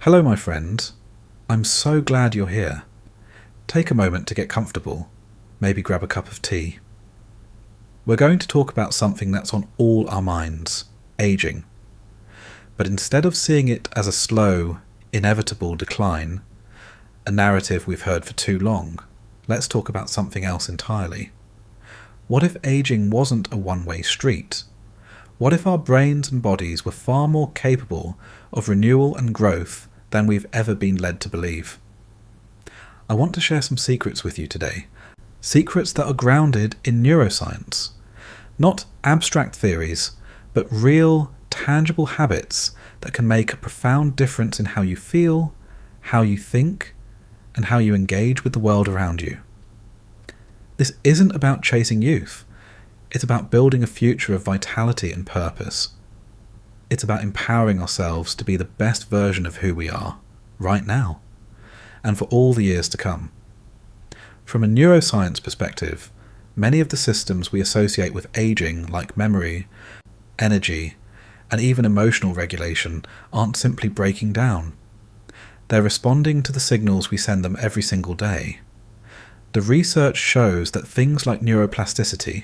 Hello, my friend. I'm so glad you're here. Take a moment to get comfortable. Maybe grab a cup of tea. We're going to talk about something that's on all our minds, aging. But instead of seeing it as a slow, inevitable decline, a narrative we've heard for too long, let's talk about something else entirely. What if aging wasn't a one-way street? What if our brains and bodies were far more capable of renewal and growth than we've ever been led to believe? I want to share some secrets with you today. Secrets that are grounded in neuroscience. Not abstract theories, but real, tangible habits that can make a profound difference in how you feel, how you think, and how you engage with the world around you. This isn't about chasing youth. It's about building a future of vitality and purpose. It's about empowering ourselves to be the best version of who we are, right now, and for all the years to come. From a neuroscience perspective, many of the systems we associate with aging, like memory, energy, and even emotional regulation, aren't simply breaking down. They're responding to the signals we send them every single day. The research shows that things like neuroplasticity,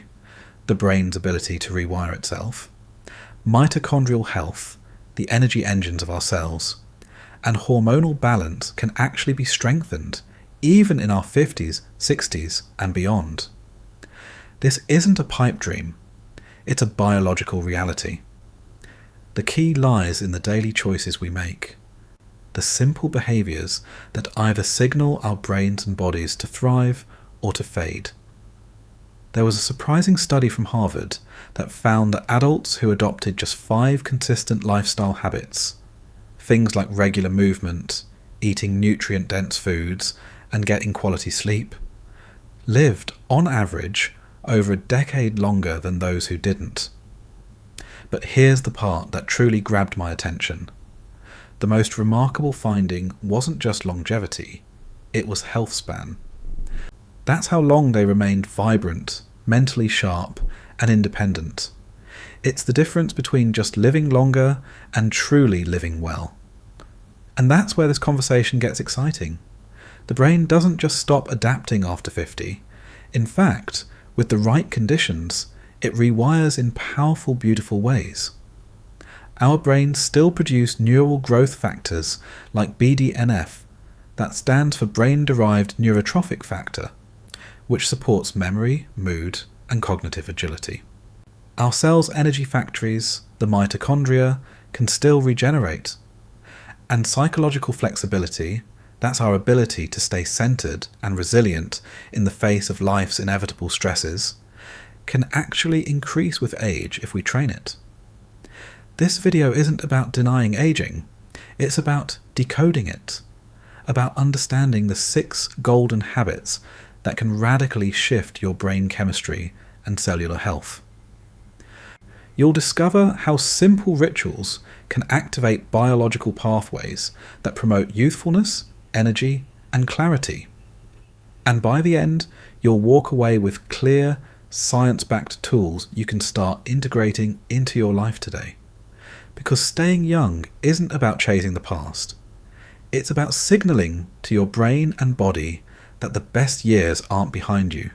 the brain's ability to rewire itself, mitochondrial health, the energy engines of our cells, and hormonal balance can actually be strengthened, even in our 50s, 60s, and beyond. This isn't a pipe dream, it's a biological reality. The key lies in the daily choices we make, the simple behaviours that either signal our brains and bodies to thrive or to fade. There was a surprising study from Harvard that found that adults who adopted just 5 consistent lifestyle habits, things like regular movement, eating nutrient-dense foods, and getting quality sleep, lived, on average, over a decade longer than those who didn't. But here's the part that truly grabbed my attention. The most remarkable finding wasn't just longevity, it was health span. That's how long they remained vibrant, mentally sharp, and independent. It's the difference between just living longer and truly living well. And that's where this conversation gets exciting. The brain doesn't just stop adapting after 50. In fact, with the right conditions, it rewires in powerful, beautiful ways. Our brains still produce neural growth factors like BDNF, that stands for brain-derived neurotrophic factor, which supports memory, mood, and cognitive agility. Our cells' energy factories, the mitochondria, can still regenerate. And psychological flexibility, that's our ability to stay centered and resilient in the face of life's inevitable stresses, can actually increase with age if we train it. This video isn't about denying aging, it's about decoding it, about understanding the 6 golden habits that can radically shift your brain chemistry and cellular health. You'll discover how simple rituals can activate biological pathways that promote youthfulness, energy, and clarity. And by the end, you'll walk away with clear, science-backed tools you can start integrating into your life today. Because staying young isn't about chasing the past. It's about signaling to your brain and body that the best years aren't behind you.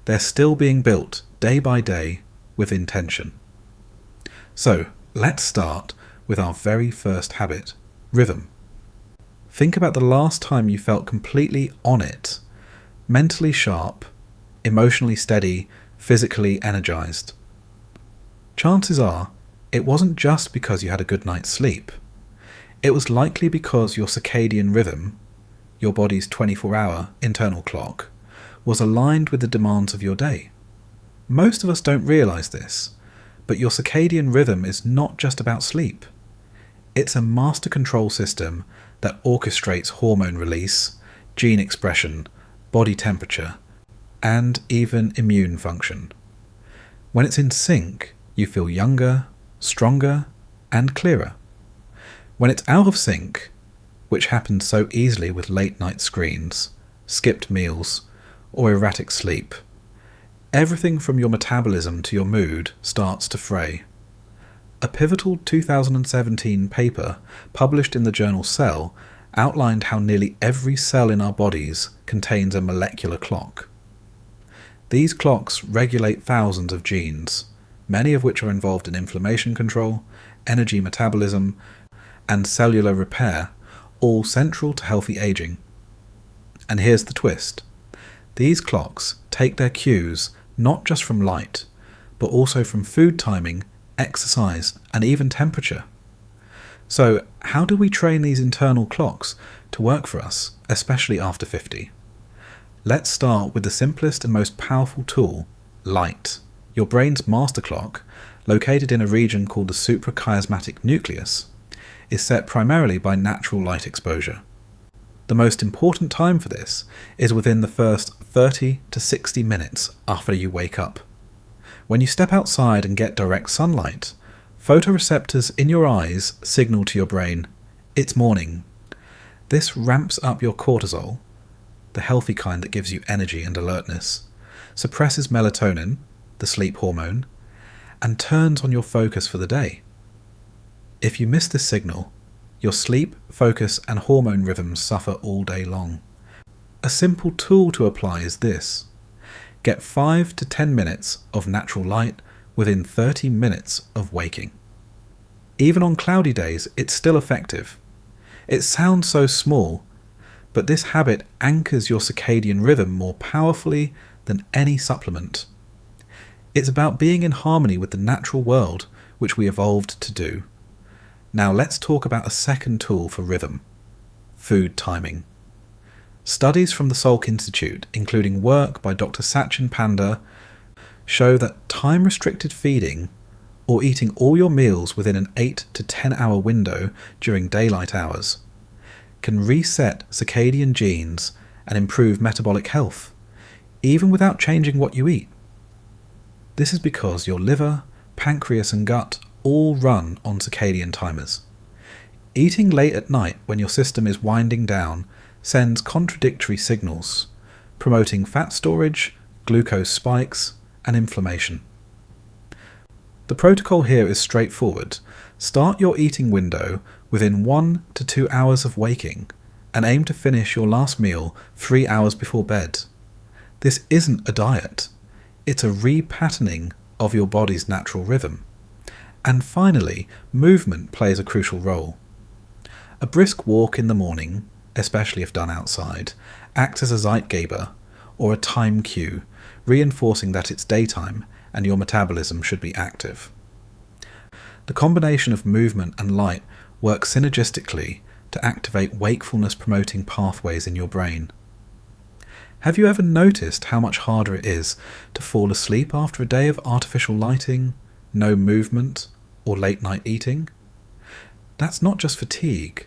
They're still being built day by day with intention. So, let's start with our very first habit, rhythm. Think about the last time you felt completely on it, mentally sharp, emotionally steady, physically energized. Chances are, it wasn't just because you had a good night's sleep. It was likely because your circadian rhythm, your body's 24-hour internal clock, was aligned with the demands of your day. Most of us don't realize this, but your circadian rhythm is not just about sleep. It's a master control system that orchestrates hormone release, gene expression, body temperature, and even immune function. When it's in sync, you feel younger, stronger, and clearer. When it's out of sync, which happens so easily with late-night screens, skipped meals, or erratic sleep, everything from your metabolism to your mood starts to fray. A pivotal 2017 paper published in the journal Cell outlined how nearly every cell in our bodies contains a molecular clock. These clocks regulate thousands of genes, many of which are involved in inflammation control, energy metabolism, and cellular repair, all central to healthy aging. And here's the twist. These clocks take their cues not just from light, but also from food timing, exercise, and even temperature. So, how do we train these internal clocks to work for us, especially after 50? Let's start with the simplest and most powerful tool, light. Your brain's master clock, located in a region called the suprachiasmatic nucleus, is set primarily by natural light exposure. The most important time for this is within the first 30 to 60 minutes after you wake up. When you step outside and get direct sunlight, photoreceptors in your eyes signal to your brain, it's morning. This ramps up your cortisol, the healthy kind that gives you energy and alertness, suppresses melatonin, the sleep hormone, and turns on your focus for the day. If you miss this signal, your sleep, focus, and hormone rhythms suffer all day long. A simple tool to apply is this. Get 5 to 10 minutes of natural light within 30 minutes of waking. Even on cloudy days, it's still effective. It sounds so small, but this habit anchors your circadian rhythm more powerfully than any supplement. It's about being in harmony with the natural world, which we evolved to do. Now let's talk about a second tool for rhythm: food timing. Studies from the Salk Institute, including work by Dr. Sachin Panda, show that time-restricted feeding, or eating all your meals within an 8 to 10 hour window during daylight hours, can reset circadian genes and improve metabolic health, even without changing what you eat. This is because your liver, pancreas, and gut all run on circadian timers. Eating late at night when your system is winding down sends contradictory signals, promoting fat storage, glucose spikes, and inflammation. The protocol here is straightforward. Start your eating window within 1 to 2 hours of waking and aim to finish your last meal 3 hours before bed. This isn't a diet. It's a repatterning of your body's natural rhythm. And finally, movement plays a crucial role. A brisk walk in the morning, especially if done outside, acts as a Zeitgeber, or a time cue, reinforcing that it's daytime and your metabolism should be active. The combination of movement and light works synergistically to activate wakefulness-promoting pathways in your brain. Have you ever noticed how much harder it is to fall asleep after a day of artificial lighting, no movement, or late-night eating? That's not just fatigue,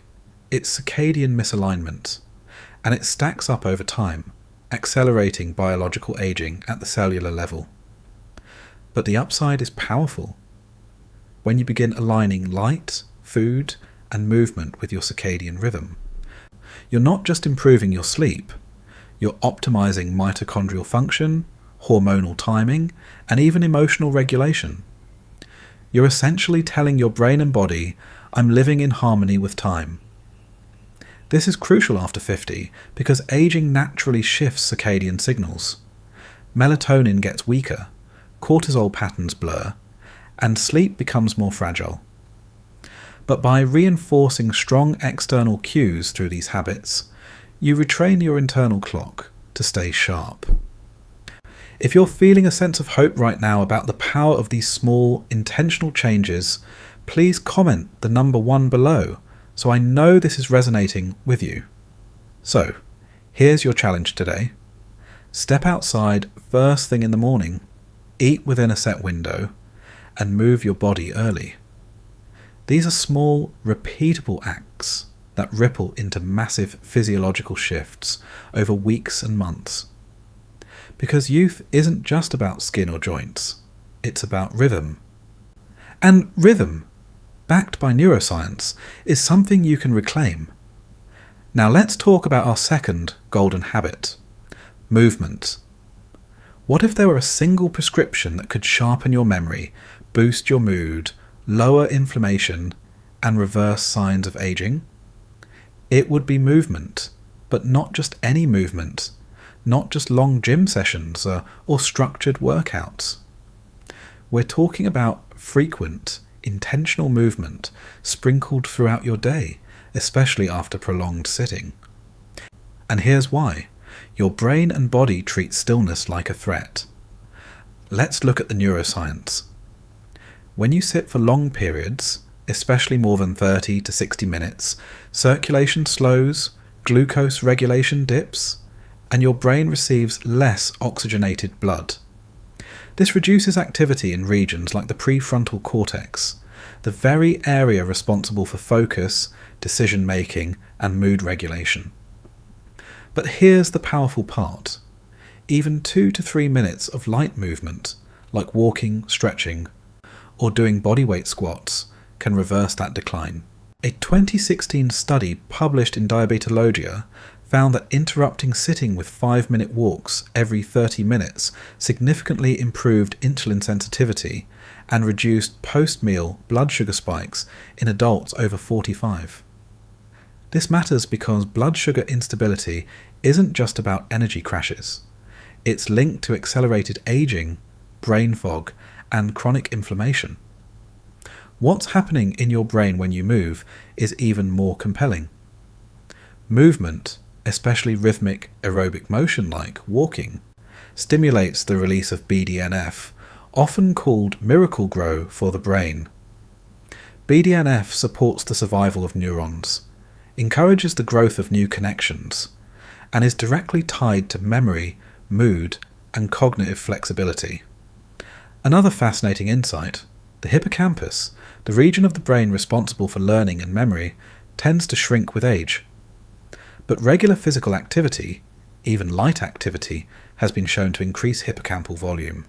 it's circadian misalignment, and it stacks up over time, accelerating biological aging at the cellular level. But the upside is powerful. When you begin aligning light, food, and movement with your circadian rhythm, you're not just improving your sleep, you're optimizing mitochondrial function, hormonal timing, and even emotional regulation. You're essentially telling your brain and body, I'm living in harmony with time. This is crucial after 50 because aging naturally shifts circadian signals. Melatonin gets weaker, cortisol patterns blur, and sleep becomes more fragile. But by reinforcing strong external cues through these habits, you retrain your internal clock to stay sharp. If you're feeling a sense of hope right now about the power of these small, intentional changes, please comment the number 1 below so I know this is resonating with you. So, here's your challenge today. Step outside first thing in the morning, eat within a set window, and move your body early. These are small, repeatable acts that ripple into massive physiological shifts over weeks and months. Because youth isn't just about skin or joints, it's about rhythm. And rhythm, backed by neuroscience, is something you can reclaim. Now let's talk about our second golden habit, movement. What if there were a single prescription that could sharpen your memory, boost your mood, lower inflammation, and reverse signs of aging? It would be movement, but not just any movement, not just long gym sessions or structured workouts. We're talking about frequent, intentional movement sprinkled throughout your day, especially after prolonged sitting. And here's why. Your brain and body treat stillness like a threat. Let's look at the neuroscience. When you sit for long periods, especially more than 30 to 60 minutes, circulation slows, glucose regulation dips, and your brain receives less oxygenated blood. This reduces activity in regions like the prefrontal cortex, the very area responsible for focus, decision-making, and mood regulation. But here's the powerful part. Even 2 to 3 minutes of light movement, like walking, stretching, or doing bodyweight squats, can reverse that decline. A 2016 study published in Diabetologia found that interrupting sitting with 5-minute walks every 30 minutes significantly improved insulin sensitivity and reduced post-meal blood sugar spikes in adults over 45. This matters because blood sugar instability isn't just about energy crashes. It's linked to accelerated aging, brain fog, and chronic inflammation. What's happening in your brain when you move is even more compelling. Movement, especially rhythmic aerobic motion like walking, stimulates the release of BDNF, often called miracle grow for the brain. BDNF supports the survival of neurons, encourages the growth of new connections, and is directly tied to memory, mood, and cognitive flexibility. Another fascinating insight: the hippocampus, the region of the brain responsible for learning and memory, tends to shrink with age. But regular physical activity, even light activity, has been shown to increase hippocampal volume.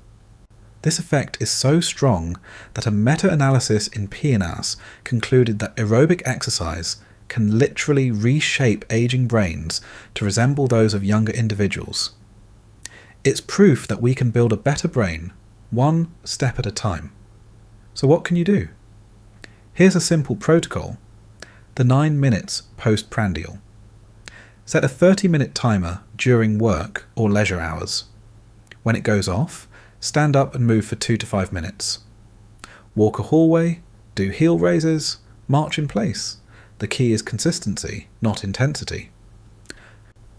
This effect is so strong that a meta-analysis in PNAS concluded that aerobic exercise can literally reshape aging brains to resemble those of younger individuals. It's proof that we can build a better brain, one step at a time. So what can you do? Here's a simple protocol: the 9 minutes postprandial. Set a 30-minute timer during work or leisure hours. When it goes off, stand up and move for 2 to 5 minutes. Walk a hallway, do heel raises, march in place. The key is consistency, not intensity.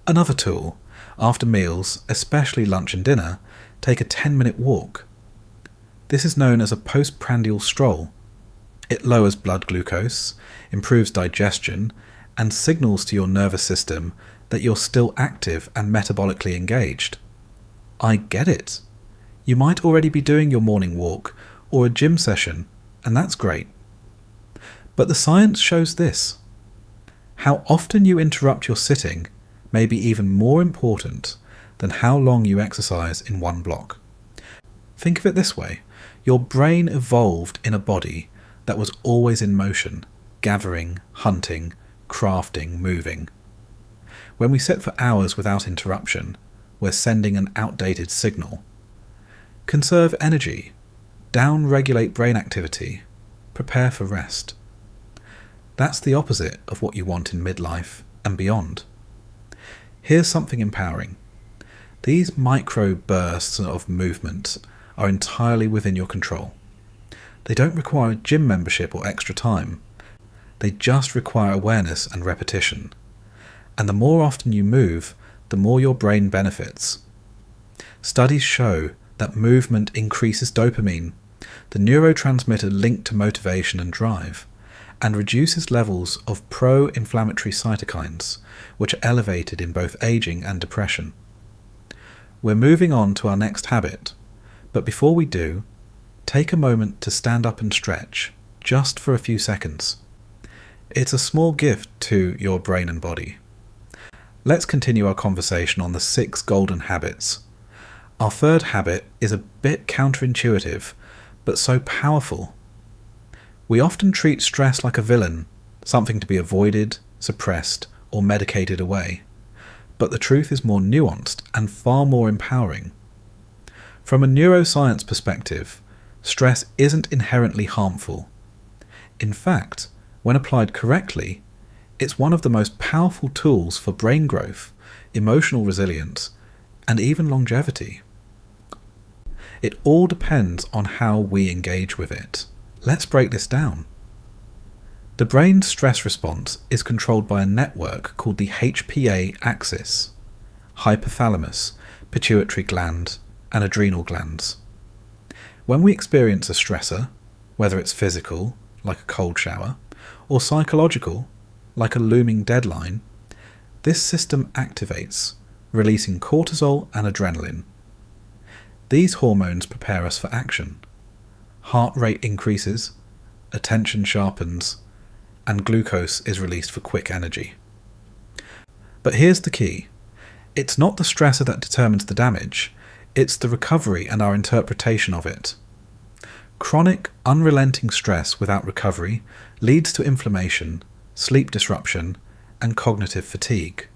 Another tool: after meals, especially lunch and dinner, take a 10-minute walk. This is known as a postprandial stroll. It lowers blood glucose, improves digestion, and signals to your nervous system that you're still active and metabolically engaged. I get it. You might already be doing your morning walk or a gym session, and that's great. But the science shows this. How often you interrupt your sitting may be even more important than how long you exercise in one block. Think of it this way: your brain evolved in a body that was always in motion, gathering, hunting, crafting, moving. When we sit for hours without interruption, we're sending an outdated signal. Conserve energy, down-regulate brain activity, prepare for rest. That's the opposite of what you want in midlife and beyond. Here's something empowering. These micro bursts of movement are entirely within your control. They don't require a gym membership or extra time. They just require awareness and repetition. And the more often you move, the more your brain benefits. Studies show that movement increases dopamine, the neurotransmitter linked to motivation and drive, and reduces levels of pro-inflammatory cytokines, which are elevated in both aging and depression. We're moving on to our next habit, but before we do, take a moment to stand up and stretch, just for a few seconds. It's a small gift to your brain and body. Let's continue our conversation on the 6 golden habits. Our third habit is a bit counterintuitive, but so powerful. We often treat stress like a villain, something to be avoided, suppressed, or medicated away. But the truth is more nuanced and far more empowering. From a neuroscience perspective, stress isn't inherently harmful. In fact, when applied correctly, it's one of the most powerful tools for brain growth, emotional resilience, and even longevity. It all depends on how we engage with it. Let's break this down. The brain's stress response is controlled by a network called the HPA axis: hypothalamus, pituitary gland, and adrenal glands. When we experience a stressor, whether it's physical, like a cold shower, or psychological, like a looming deadline, this system activates, releasing cortisol and adrenaline. These hormones prepare us for action. Heart rate increases, attention sharpens, and glucose is released for quick energy. But here's the key. It's not the stressor that determines the damage, it's the recovery and our interpretation of it. Chronic, unrelenting stress without recovery leads to inflammation, sleep disruption, and cognitive fatigue.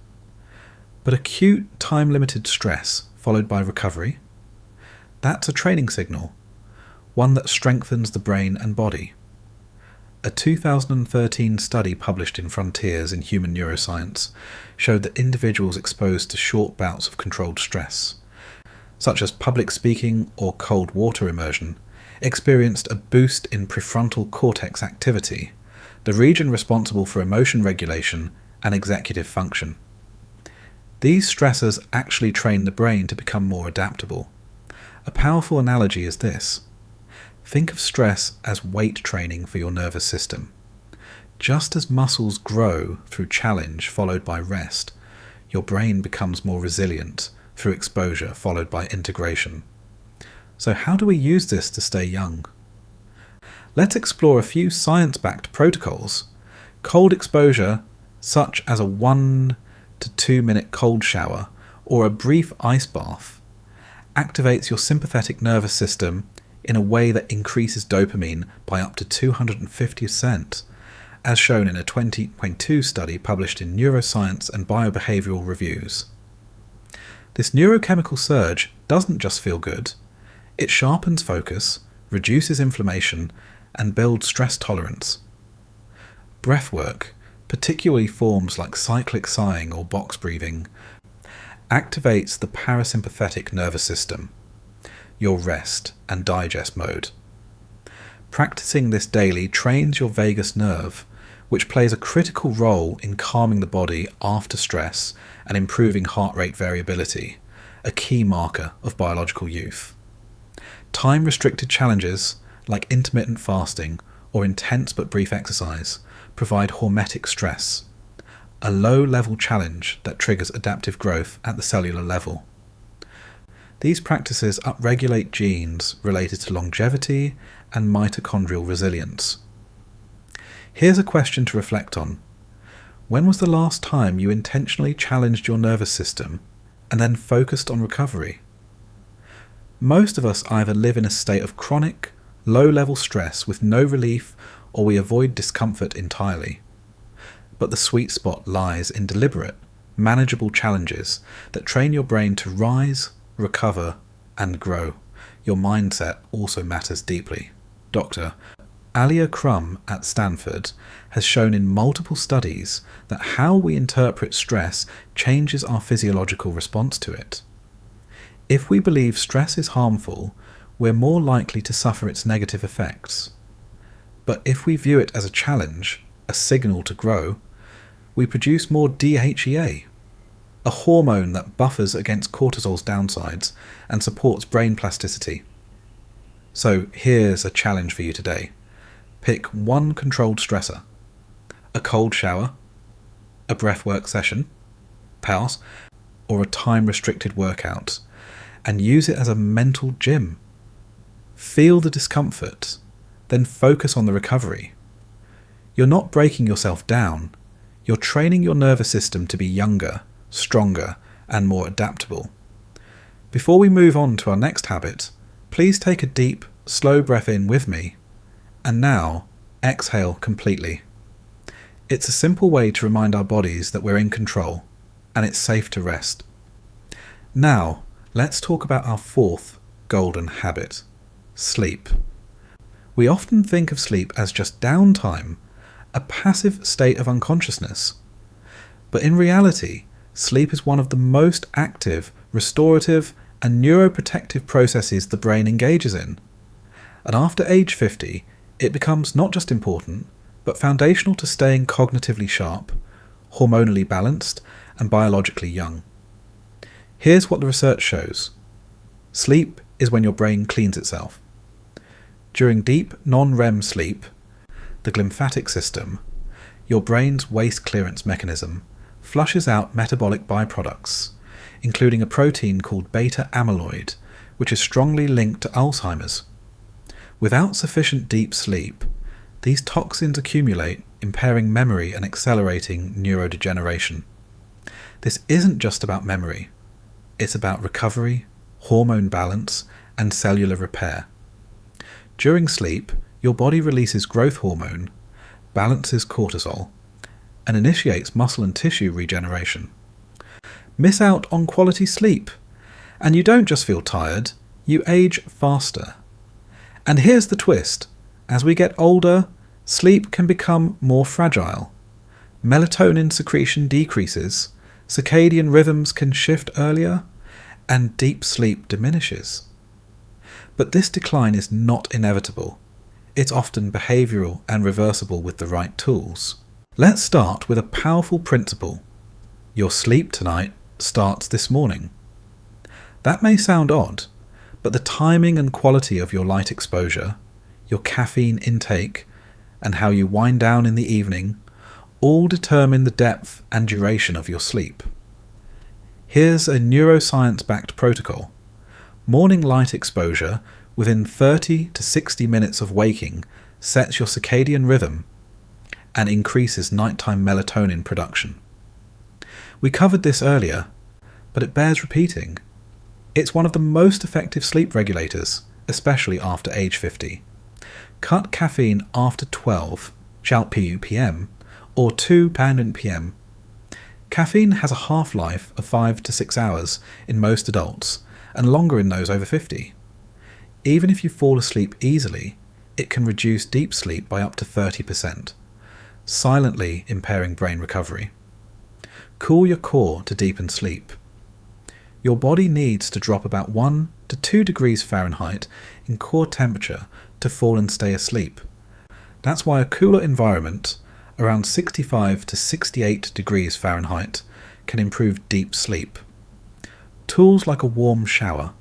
But acute, time-limited stress followed by recovery, that's a training signal, one that strengthens the brain and body. A 2013 study published in Frontiers in Human Neuroscience showed that individuals exposed to short bouts of controlled stress, such as public speaking or cold water immersion, experienced a boost in prefrontal cortex activity, the region responsible for emotion regulation and executive function. These stressors actually train the brain to become more adaptable. A powerful analogy is this. Think of stress as weight training for your nervous system. Just as muscles grow through challenge followed by rest, your brain becomes more resilient through exposure followed by integration. So how do we use this to stay young? Let's explore a few science-backed protocols. Cold exposure, such as a 1 to 2 minute cold shower or a brief ice bath, activates your sympathetic nervous system in a way that increases dopamine by up to 250%, as shown in a 2022 study published in Neuroscience and Biobehavioral Reviews. This neurochemical surge doesn't just feel good, it sharpens focus, reduces inflammation, and builds stress tolerance. Breathwork, particularly forms like cyclic sighing or box breathing, activates the parasympathetic nervous system, your rest and digest mode. Practicing this daily trains your vagus nerve, which plays a critical role in calming the body after stress and improving heart rate variability, a key marker of biological youth. Time-restricted challenges like intermittent fasting or intense but brief exercise provide hormetic stress, a low-level challenge that triggers adaptive growth at the cellular level. These practices upregulate genes related to longevity and mitochondrial resilience. Here's a question to reflect on. When was the last time you intentionally challenged your nervous system and then focused on recovery? Most of us either live in a state of chronic, low-level stress with no relief, or we avoid discomfort entirely. But the sweet spot lies in deliberate, manageable challenges that train your brain to rise, recover, and grow. Your mindset also matters deeply. Dr. Alia Crum at Stanford has shown in multiple studies that how we interpret stress changes our physiological response to it. If we believe stress is harmful, we're more likely to suffer its negative effects. But if we view it as a challenge, a signal to grow, we produce more DHEA, a hormone that buffers against cortisol's downsides and supports brain plasticity. So here's a challenge for you today. Pick one controlled stressor: a cold shower, a breathwork session, pause, or a time-restricted workout, and use it as a mental gym. Feel the discomfort, then focus on the recovery. You're not breaking yourself down, you're training your nervous system to be younger, stronger, and more adaptable. Before we move on to our next habit, please take a deep, slow breath in with me, and now exhale completely. It's a simple way to remind our bodies that we're in control, and it's safe to rest. Now, let's talk about our fourth golden habit: sleep. We often think of sleep as just downtime, a passive state of unconsciousness. But in reality, sleep is one of the most active, restorative, and neuroprotective processes the brain engages in. And after age 50, it becomes not just important, but foundational to staying cognitively sharp, hormonally balanced, and biologically young. Here's what the research shows. Sleep is when your brain cleans itself. During deep non-REM sleep, the glymphatic system, your brain's waste clearance mechanism, flushes out metabolic byproducts, including a protein called beta amyloid, which is strongly linked to Alzheimer's. Without sufficient deep sleep, these toxins accumulate, impairing memory and accelerating neurodegeneration. This isn't just about memory. It's about recovery, hormone balance, and cellular repair. During sleep, your body releases growth hormone, balances cortisol, and initiates muscle and tissue regeneration. Miss out on quality sleep, and you don't just feel tired, you age faster. And here's the twist. As we get older, sleep can become more fragile. Melatonin secretion decreases, circadian rhythms can shift earlier, and deep sleep diminishes. But this decline is not inevitable. It's often behavioural and reversible with the right tools. Let's start with a powerful principle. Your sleep tonight starts this morning. That may sound odd, but the timing and quality of your light exposure, your caffeine intake, and how you wind down in the evening all determine the depth and duration of your sleep. Here's a neuroscience-backed protocol. Morning light exposure within 30 to 60 minutes of waking sets your circadian rhythm and increases nighttime melatonin production. We covered this earlier, but it bears repeating. It's one of the most effective sleep regulators, especially after age 50. Cut caffeine after 12, shout PM, or 2 PM. Caffeine has a half-life of 5 to 6 hours in most adults, and longer in those over 50. Even if you fall asleep easily, it can reduce deep sleep by up to 30%, silently impairing brain recovery. Cool your core to deepen sleep. Your body needs to drop about 1 to 2 degrees Fahrenheit in core temperature to fall and stay asleep. That's why a cooler environment, around 65 to 68 degrees Fahrenheit, can improve deep sleep. Tools like a warm shower,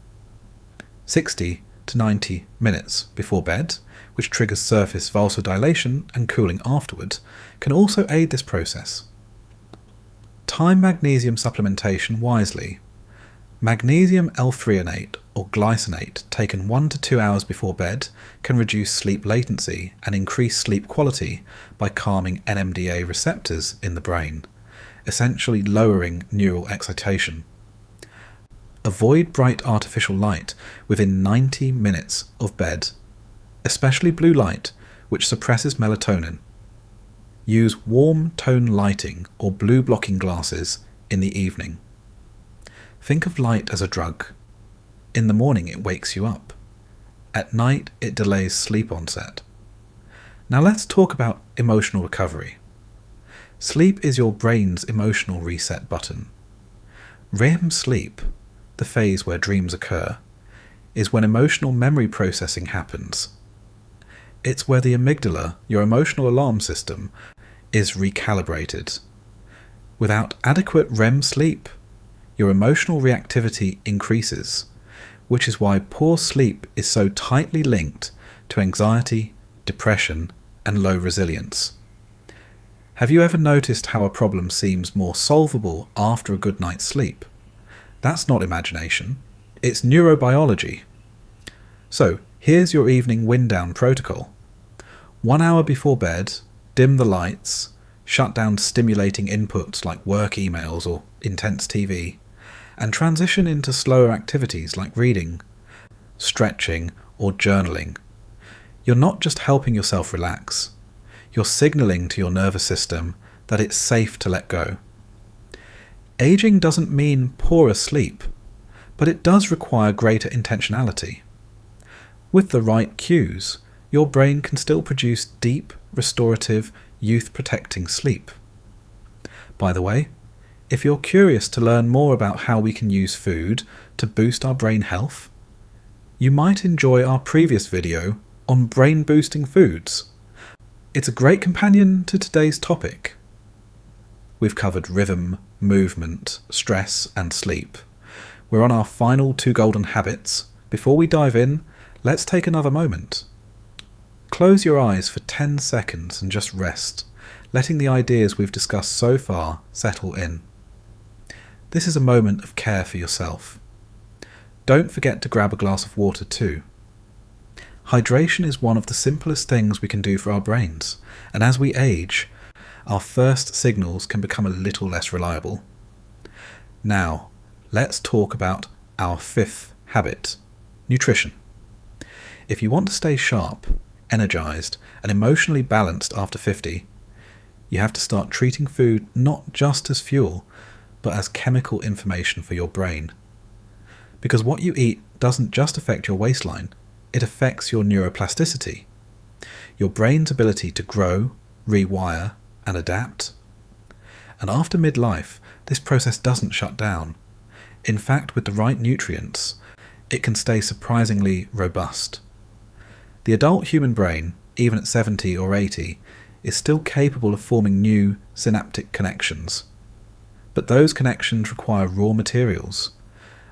60 to 90 minutes before bed, which triggers surface vasodilation and cooling afterward, can also aid this process. Time magnesium supplementation wisely. Magnesium L-threonate or glycinate taken 1 to 2 hours before bed can reduce sleep latency and increase sleep quality by calming NMDA receptors in the brain, essentially lowering neural excitation. Avoid bright artificial light within 90 minutes of bed, especially blue light, which suppresses melatonin. Use warm tone lighting or blue blocking glasses in the evening. Think of light as a drug. In the morning it wakes you up. At night it delays sleep onset. Now let's talk about emotional recovery. Sleep is your brain's emotional reset button. REM sleep, the phase where dreams occur, is when emotional memory processing happens. It's where the amygdala, your emotional alarm system, is recalibrated. Without adequate REM sleep, your emotional reactivity increases, which is why poor sleep is so tightly linked to anxiety, depression, and low resilience. Have you ever noticed how a problem seems more solvable after a good night's sleep? That's not imagination, it's neurobiology. So, here's your evening wind down protocol. 1 hour before bed, dim the lights, shut down stimulating inputs like work emails or intense TV, and transition into slower activities like reading, stretching, or journaling. You're not just helping yourself relax, you're signalling to your nervous system that it's safe to let go. Aging doesn't mean poorer sleep, but it does require greater intentionality. With the right cues, your brain can still produce deep, restorative, youth-protecting sleep. By the way, if you're curious to learn more about how we can use food to boost our brain health, you might enjoy our previous video on brain-boosting foods. It's a great companion to today's topic. We've covered rhythm, movement, stress, and sleep. We're on our final 2 golden habits. Before we dive in, let's take another moment. Close your eyes for 10 seconds and just rest, letting the ideas we've discussed so far settle in. This is a moment of care for yourself. Don't forget to grab a glass of water too. Hydration is one of the simplest things we can do for our brains, and as we age, our first signals can become a little less reliable. Now, let's talk about our 5th habit, nutrition. If you want to stay sharp, energized, and emotionally balanced after 50, you have to start treating food not just as fuel, but as chemical information for your brain. Because what you eat doesn't just affect your waistline, it affects your neuroplasticity, your brain's ability to grow, rewire, and adapt. And after midlife, this process doesn't shut down. In fact, with the right nutrients, it can stay surprisingly robust. The adult human brain, even at 70 or 80, is still capable of forming new synaptic connections. But those connections require raw materials: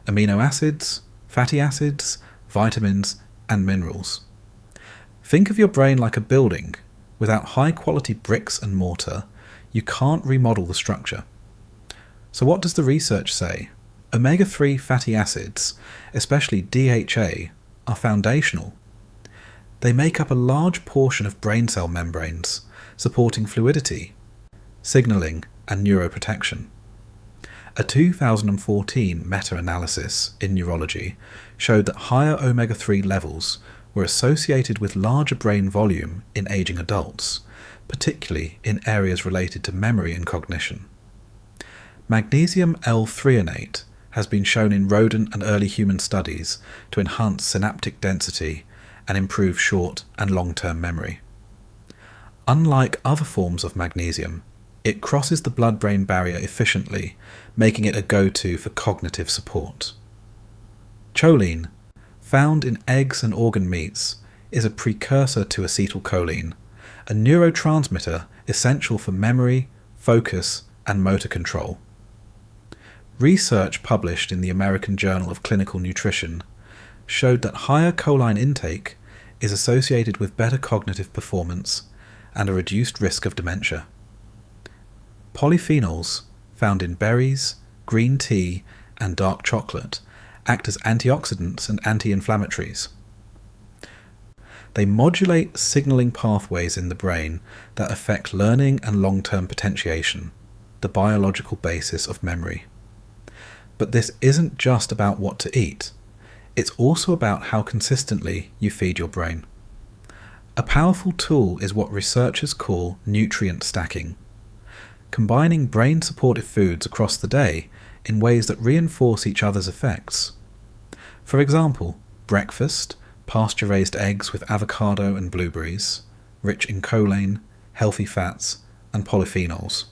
amino acids, fatty acids, vitamins, and minerals. Think of your brain like a building. Without high-quality bricks and mortar, you can't remodel the structure. So what does the research say? Omega-3 fatty acids, especially DHA, are foundational. They make up a large portion of brain cell membranes, supporting fluidity, signaling, and neuroprotection. A 2014 meta-analysis in neurology showed that higher omega-3 levels were associated with larger brain volume in aging adults, particularly in areas related to memory and cognition. Magnesium L-threonate has been shown in rodent and early human studies to enhance synaptic density and improve short and long-term memory. Unlike other forms of magnesium, it crosses the blood-brain barrier efficiently, making it a go-to for cognitive support. Choline, found in eggs and organ meats, is a precursor to acetylcholine, a neurotransmitter essential for memory, focus, and motor control. Research published in the American Journal of Clinical Nutrition showed that higher choline intake is associated with better cognitive performance and a reduced risk of dementia. Polyphenols, found in berries, green tea, and dark chocolate, act as antioxidants and anti-inflammatories. They modulate signaling pathways in the brain that affect learning and long-term potentiation, the biological basis of memory. But this isn't just about what to eat. It's also about how consistently you feed your brain. A powerful tool is what researchers call nutrient stacking, combining brain-supportive foods across the day in ways that reinforce each other's effects. For example, breakfast, pasture-raised eggs with avocado and blueberries, rich in choline, healthy fats, and polyphenols.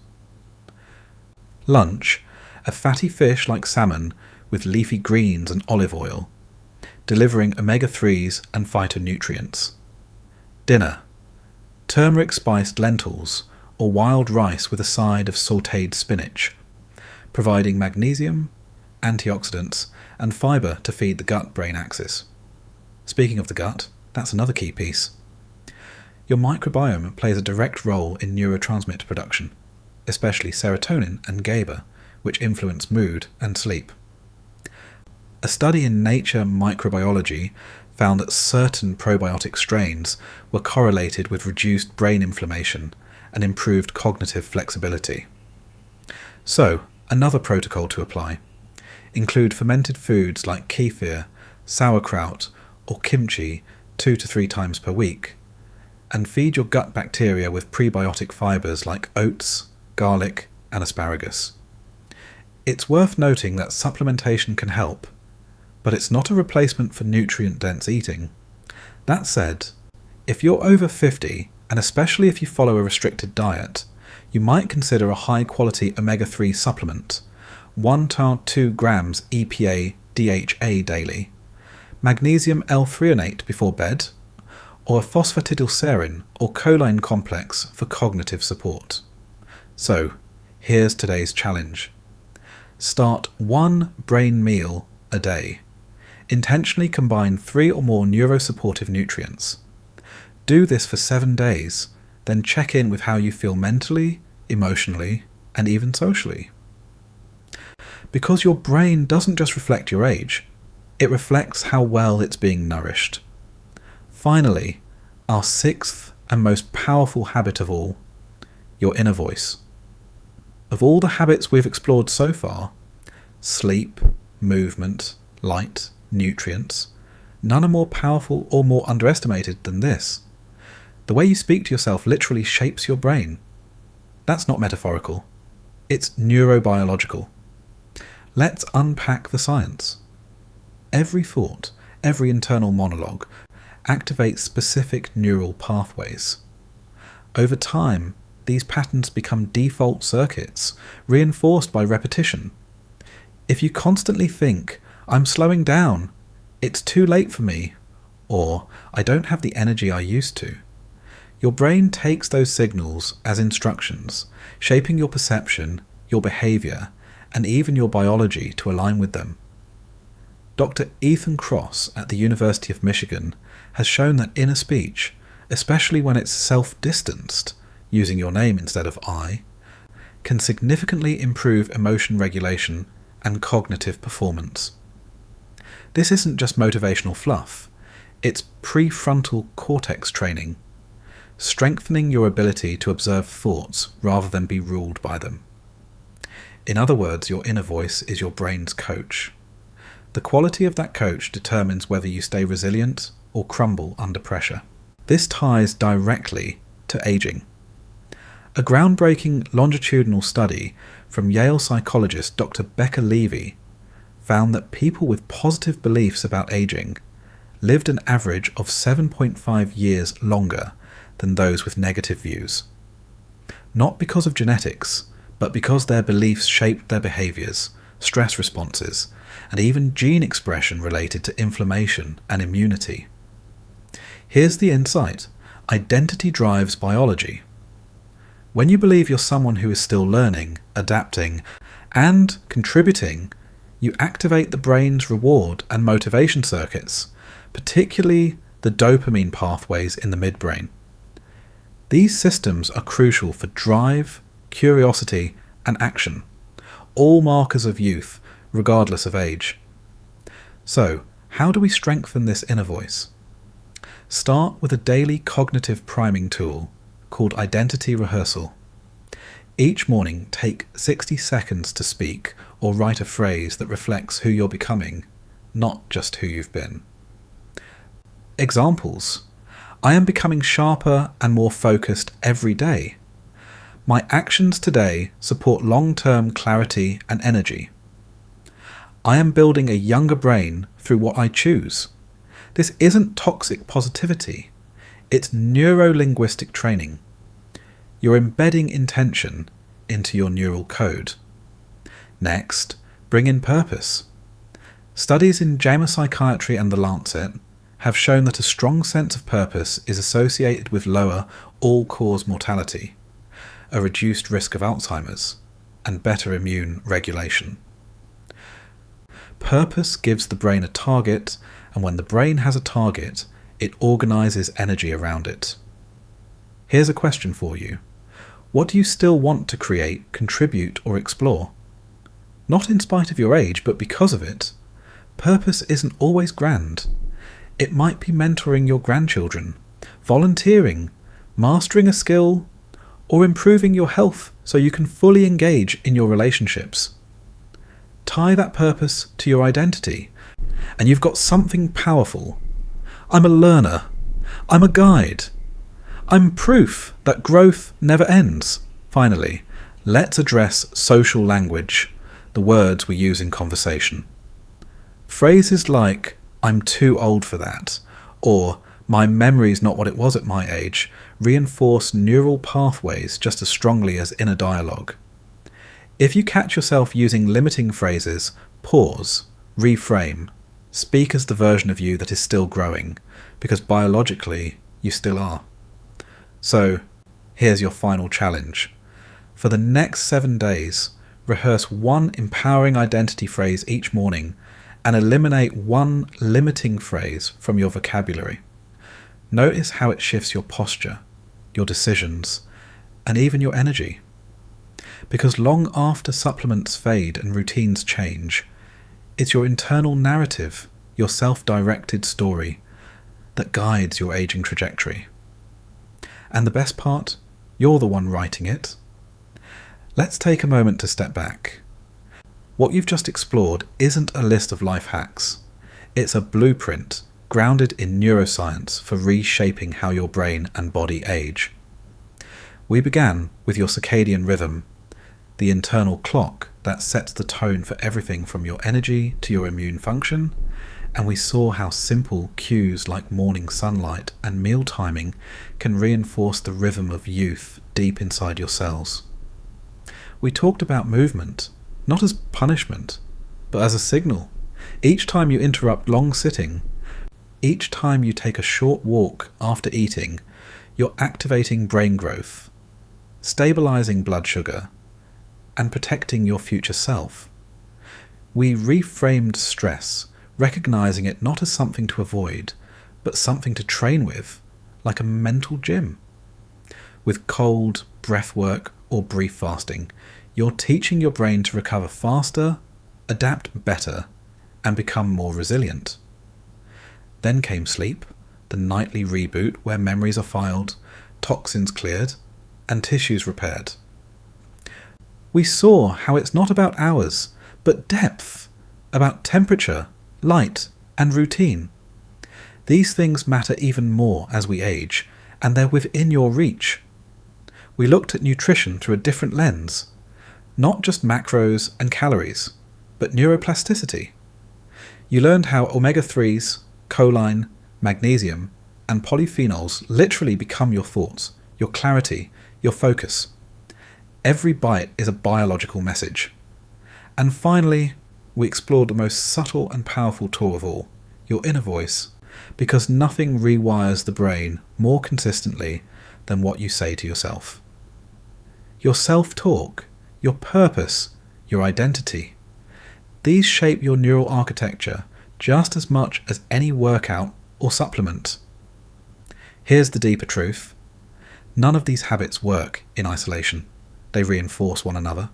Lunch, a fatty fish like salmon with leafy greens and olive oil, delivering omega-3s and phytonutrients. Dinner, turmeric-spiced lentils or wild rice with a side of sautéed spinach, providing magnesium, antioxidants, and fibre to feed the gut-brain axis. Speaking of the gut, that's another key piece. Your microbiome plays a direct role in neurotransmitter production, especially serotonin and GABA, which influence mood and sleep. A study in Nature Microbiology found that certain probiotic strains were correlated with reduced brain inflammation and improved cognitive flexibility. So, another protocol to apply. Include fermented foods like kefir, sauerkraut, or kimchi 2 to 3 times per week, and feed your gut bacteria with prebiotic fibres like oats, garlic, and asparagus. It's worth noting that supplementation can help, but it's not a replacement for nutrient-dense eating. That said, If you're over 50, and especially if you follow a restricted diet, you might consider a high-quality omega-3 supplement, 1 to 2 grams EPA DHA daily, magnesium L-threonate before bed, or a phosphatidylserine or choline complex for cognitive support. So, here's today's challenge. Start 1 brain meal a day. Intentionally combine 3 or more neurosupportive nutrients. Do this for 7 days, then check in with how you feel mentally, emotionally, and even socially. Because your brain doesn't just reflect your age, it reflects how well it's being nourished. Finally, our 6th and most powerful habit of all, your inner voice. Of all the habits we've explored so far, sleep, movement, light, nutrients, none are more powerful or more underestimated than this. The way you speak to yourself literally shapes your brain. That's not metaphorical. It's neurobiological. Let's unpack the science. Every thought, every internal monologue, activates specific neural pathways. Over time, these patterns become default circuits, reinforced by repetition. If you constantly think, "I'm slowing down," "It's too late for me," or "I don't have the energy I used to," your brain takes those signals as instructions, shaping your perception, your behavior, and even your biology to align with them. Dr. Ethan Kross at the University of Michigan has shown that inner speech, especially when it's self-distanced, using your name instead of I, can significantly improve emotion regulation and cognitive performance. This isn't just motivational fluff, it's prefrontal cortex training, strengthening your ability to observe thoughts rather than be ruled by them. In other words, your inner voice is your brain's coach. The quality of that coach determines whether you stay resilient or crumble under pressure. This ties directly to aging. A groundbreaking longitudinal study from Yale psychologist Dr. Becca Levy found that people with positive beliefs about aging lived an average of 7.5 years longer than those with negative views. Not because of genetics, but because their beliefs shaped their behaviors, stress responses, and even gene expression related to inflammation and immunity. Here's the insight: identity drives biology. When you believe you're someone who is still learning, adapting, and contributing, you activate the brain's reward and motivation circuits, particularly the dopamine pathways in the midbrain. These systems are crucial for drive, curiosity, and action, all markers of youth, regardless of age. So, how do we strengthen this inner voice? Start with a daily cognitive priming tool called identity rehearsal. Each morning, take 60 seconds to speak or write a phrase that reflects who you're becoming, not just who you've been. Examples: I am becoming sharper and more focused every day. My actions today support long-term clarity and energy. I am building a younger brain through what I choose. This isn't toxic positivity. It's neuro-linguistic training. You're embedding intention into your neural code. Next, bring in purpose. Studies in JAMA Psychiatry and The Lancet have shown that a strong sense of purpose is associated with lower all-cause mortality, a reduced risk of Alzheimer's, and better immune regulation. Purpose gives the brain a target, and when the brain has a target, it organizes energy around it. Here's a question for you. What do you still want to create, contribute, or explore? Not in spite of your age, but because of it. Purpose isn't always grand. It might be mentoring your grandchildren, volunteering, mastering a skill, or improving your health so you can fully engage in your relationships. Tie that purpose to your identity, and you've got something powerful. I'm a learner. I'm a guide. I'm proof that growth never ends. Finally, let's address social language, the words we use in conversation. Phrases like, "I'm too old for that," or My memory's not what it was at my age reinforce neural pathways just as strongly as inner dialogue. If you catch yourself using limiting phrases, pause, reframe, speak as the version of you that is still growing, because biologically you still are. So, here's your final challenge. For the next 7 days, rehearse one empowering identity phrase each morning and eliminate one limiting phrase from your vocabulary. Notice how it shifts your posture, your decisions, and even your energy. Because long after supplements fade and routines change, it's your internal narrative, your self-directed story, that guides your aging trajectory. And the best part, you're the one writing it. Let's take a moment to step back. What you've just explored isn't a list of life hacks. It's a blueprint grounded in neuroscience for reshaping how your brain and body age. We began with your circadian rhythm, the internal clock that sets the tone for everything from your energy to your immune function, and we saw how simple cues like morning sunlight and meal timing can reinforce the rhythm of youth deep inside your cells. We talked about movement, not as punishment, but as a signal. Each time you interrupt long sitting, each time you take a short walk after eating, you're activating brain growth, stabilizing blood sugar, and protecting your future self. We reframed stress, recognizing it not as something to avoid, but something to train with, like a mental gym. With cold, breath work, or brief fasting, you're teaching your brain to recover faster, adapt better, and become more resilient. Then came sleep, the nightly reboot where memories are filed, toxins cleared, and tissues repaired. We saw how it's not about hours, but depth, about temperature, light, and routine. These things matter even more as we age, and they're within your reach. We looked at nutrition through a different lens, not just macros and calories, but neuroplasticity. You learned how omega-3s, choline, magnesium, and polyphenols literally become your thoughts, your clarity, your focus. Every bite is a biological message. And finally, we explored the most subtle and powerful tool of all, your inner voice, because nothing rewires the brain more consistently than what you say to yourself. Your self-talk, your purpose, your identity. These shape your neural architecture just as much as any workout or supplement. Here's the deeper truth. None of these habits work in isolation. They reinforce one another.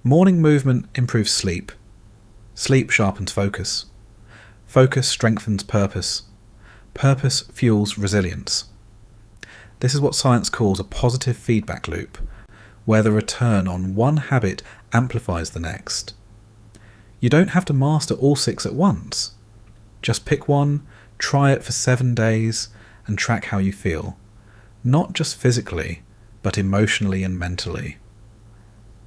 Morning movement improves sleep. Sleep sharpens focus. Focus strengthens purpose. Purpose fuels resilience. This is what science calls a positive feedback loop, where the return on one habit amplifies the next. You don't have to master all 6 at once. Just pick one, try it for 7 days, and track how you feel. Not just physically, but emotionally and mentally.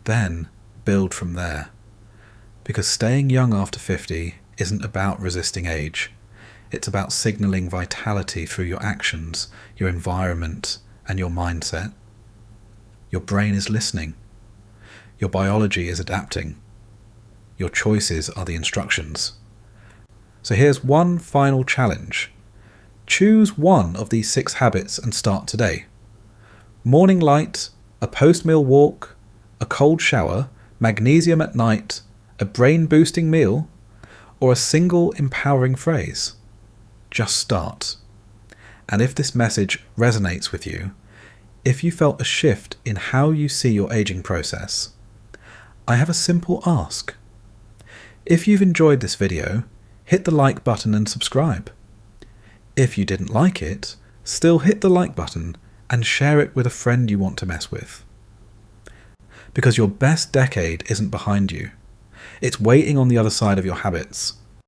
Then build from there. Because staying young after 50 isn't about resisting age. It's about signaling vitality through your actions, your environment, and your mindset. Your brain is listening. Your biology is adapting. Your choices are the instructions. So here's one final challenge. Choose one of these 6 habits and start today. Morning light, a post-meal walk, a cold shower, magnesium at night, a brain-boosting meal, or a single empowering phrase. Just start. And if this message resonates with you, if you felt a shift in how you see your aging process, I have a simple ask. If you've enjoyed this video, hit the like button and subscribe. If you didn't like it, still hit the like button and share it with a friend you want to mess with. Because your best decade isn't behind you. It's waiting on the other side of your habits.